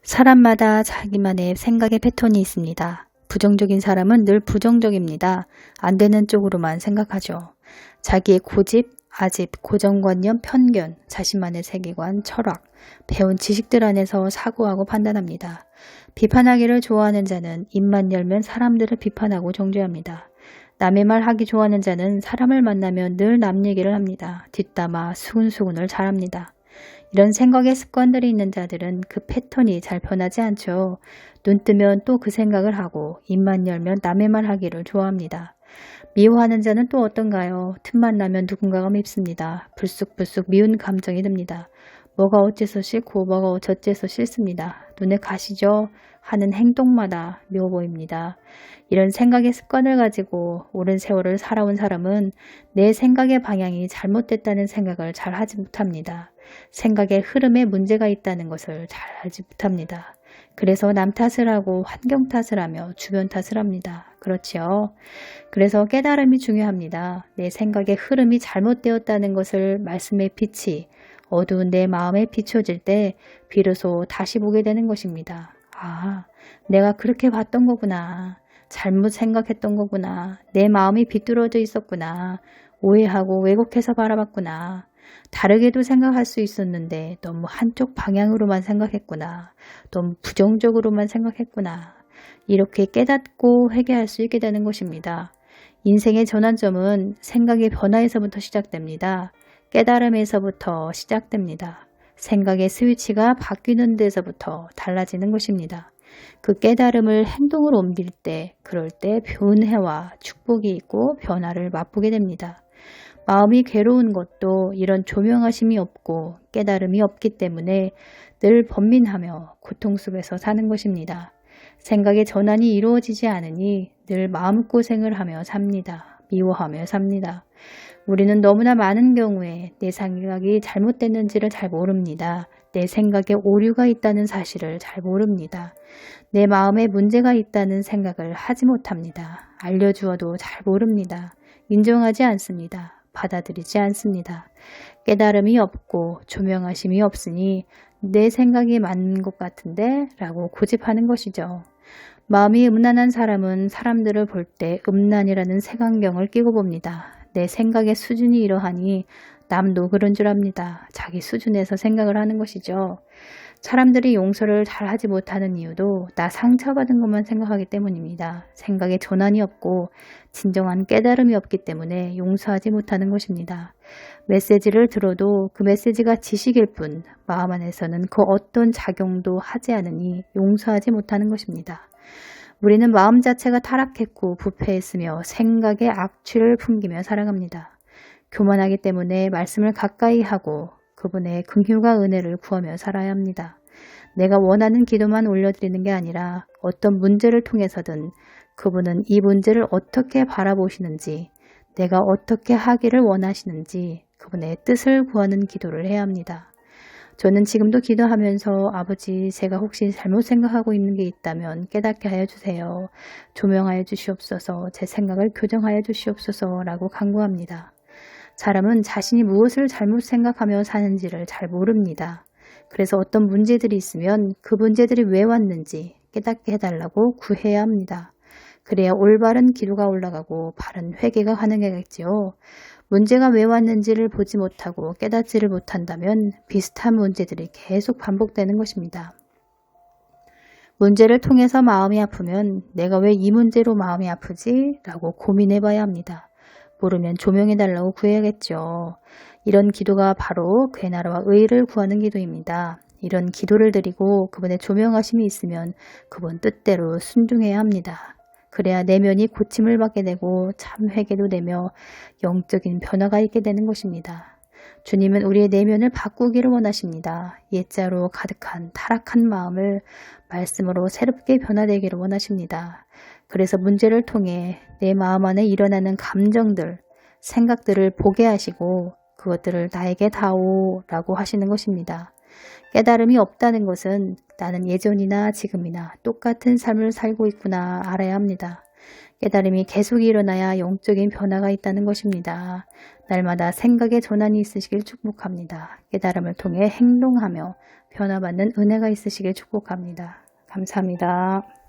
사람마다 자기만의 생각의 패턴이 있습니다. 부정적인 사람은 늘 부정적입니다. 안 되는 쪽으로만 생각하죠. 자기의 고집, 아집, 고정관념, 편견, 자신만의 세계관, 철학, 배운 지식들 안에서 사고하고 판단합니다. 비판하기를 좋아하는 자는 입만 열면 사람들을 비판하고 정죄합니다. 남의 말 하기 좋아하는 자는 사람을 만나면 늘 남 얘기를 합니다. 뒷담화, 수근수근을 잘합니다. 이런 생각의 습관들이 있는 자들은 그 패턴이 잘 변하지 않죠. 눈 뜨면 또 그 생각을 하고 입만 열면 남의 말 하기를 좋아합니다. 미워하는 자는 또 어떤가요? 틈만 나면 누군가가 밉습니다. 불쑥불쑥 미운 감정이 듭니다. 뭐가 어째서 싫고 뭐가 어째서 싫습니다. 눈에 가시죠? 하는 행동마다 미워 보입니다. 이런 생각의 습관을 가지고 오랜 세월을 살아온 사람은 내 생각의 방향이 잘못됐다는 생각을 잘 하지 못합니다. 생각의 흐름에 문제가 있다는 것을 잘 알지 못합니다. 그래서 남 탓을 하고 환경 탓을 하며 주변 탓을 합니다. 그렇지요? 그래서 깨달음이 중요합니다. 내 생각의 흐름이 잘못되었다는 것을 말씀의 빛이 어두운 내 마음에 비춰질 때 비로소 다시 보게 되는 것입니다. 아, 내가 그렇게 봤던 거구나. 잘못 생각했던 거구나. 내 마음이 비뚤어져 있었구나. 오해하고 왜곡해서 바라봤구나. 다르게도 생각할 수 있었는데 너무 한쪽 방향으로만 생각했구나. 너무 부정적으로만 생각했구나. 이렇게 깨닫고 회개할 수 있게 되는 것입니다. 인생의 전환점은 생각의 변화에서부터 시작됩니다. 깨달음에서부터 시작됩니다. 생각의 스위치가 바뀌는 데서부터 달라지는 것입니다. 그 깨달음을 행동으로 옮길 때, 그럴 때 변화와 축복이 있고 변화를 맛보게 됩니다. 마음이 괴로운 것도 이런 조명하심이 없고 깨달음이 없기 때문에 늘 번민하며 고통 속에서 사는 것입니다. 생각의 전환이 이루어지지 않으니 늘 마음고생을 하며 삽니다. 미워하며 삽니다. 우리는 너무나 많은 경우에 내 생각이 잘못됐는지를 잘 모릅니다. 내 생각에 오류가 있다는 사실을 잘 모릅니다. 내 마음에 문제가 있다는 생각을 하지 못합니다. 알려주어도 잘 모릅니다. 인정하지 않습니다. 받아들이지 않습니다. 깨달음이 없고 조명하심이 없으니 내 생각이 맞는 것 같은데 라고 고집하는 것이죠. 마음이 음란한 사람은 사람들을 볼 때 음란이라는 색안경을 끼고 봅니다. 내 생각의 수준이 이러하니 남도 그런 줄 압니다. 자기 수준에서 생각을 하는 것이죠. 사람들이 용서를 잘 하지 못하는 이유도 나 상처받은 것만 생각하기 때문입니다. 생각에 전환이 없고 진정한 깨달음이 없기 때문에 용서하지 못하는 것입니다. 메시지를 들어도 그 메시지가 지식일 뿐 마음 안에서는 그 어떤 작용도 하지 않으니 용서하지 못하는 것입니다. 우리는 마음 자체가 타락했고 부패했으며 생각의 악취를 풍기며 살아갑니다. 교만하기 때문에 말씀을 가까이 하고 그분의 긍휼과 은혜를 구하며 살아야 합니다. 내가 원하는 기도만 올려드리는 게 아니라 어떤 문제를 통해서든 그분은 이 문제를 어떻게 바라보시는지, 내가 어떻게 하기를 원하시는지 그분의 뜻을 구하는 기도를 해야 합니다. 저는 지금도 기도하면서 아버지, 제가 혹시 잘못 생각하고 있는 게 있다면 깨닫게 하여 주세요. 조명하여 주시옵소서, 제 생각을 교정하여 주시옵소서 라고 간구합니다. 사람은 자신이 무엇을 잘못 생각하며 사는지를 잘 모릅니다. 그래서 어떤 문제들이 있으면 그 문제들이 왜 왔는지 깨닫게 해달라고 구해야 합니다. 그래야 올바른 기도가 올라가고 바른 회개가 가능하겠지요. 문제가 왜 왔는지를 보지 못하고 깨닫지를 못한다면 비슷한 문제들이 계속 반복되는 것입니다. 문제를 통해서 마음이 아프면 내가 왜 이 문제로 마음이 아프지? 라고 고민해 봐야 합니다. 모르면 조명해달라고 구해야겠죠. 이런 기도가 바로 괴나라와 의를 구하는 기도입니다. 이런 기도를 드리고 그분의 조명하심이 있으면 그분 뜻대로 순종해야 합니다. 그래야 내면이 고침을 받게 되고 참 회개도 되며 영적인 변화가 있게 되는 것입니다. 주님은 우리의 내면을 바꾸기를 원하십니다. 옛자로 가득한 타락한 마음을 말씀으로 새롭게 변화되기를 원하십니다. 그래서 문제를 통해 내 마음 안에 일어나는 감정들, 생각들을 보게 하시고 그것들을 나에게 다오 라고 하시는 것입니다. 깨달음이 없다는 것은 나는 예전이나 지금이나 똑같은 삶을 살고 있구나 알아야 합니다. 깨달음이 계속 일어나야 영적인 변화가 있다는 것입니다. 날마다 생각의 전환이 있으시길 축복합니다. 깨달음을 통해 행동하며 변화받는 은혜가 있으시길 축복합니다. 감사합니다.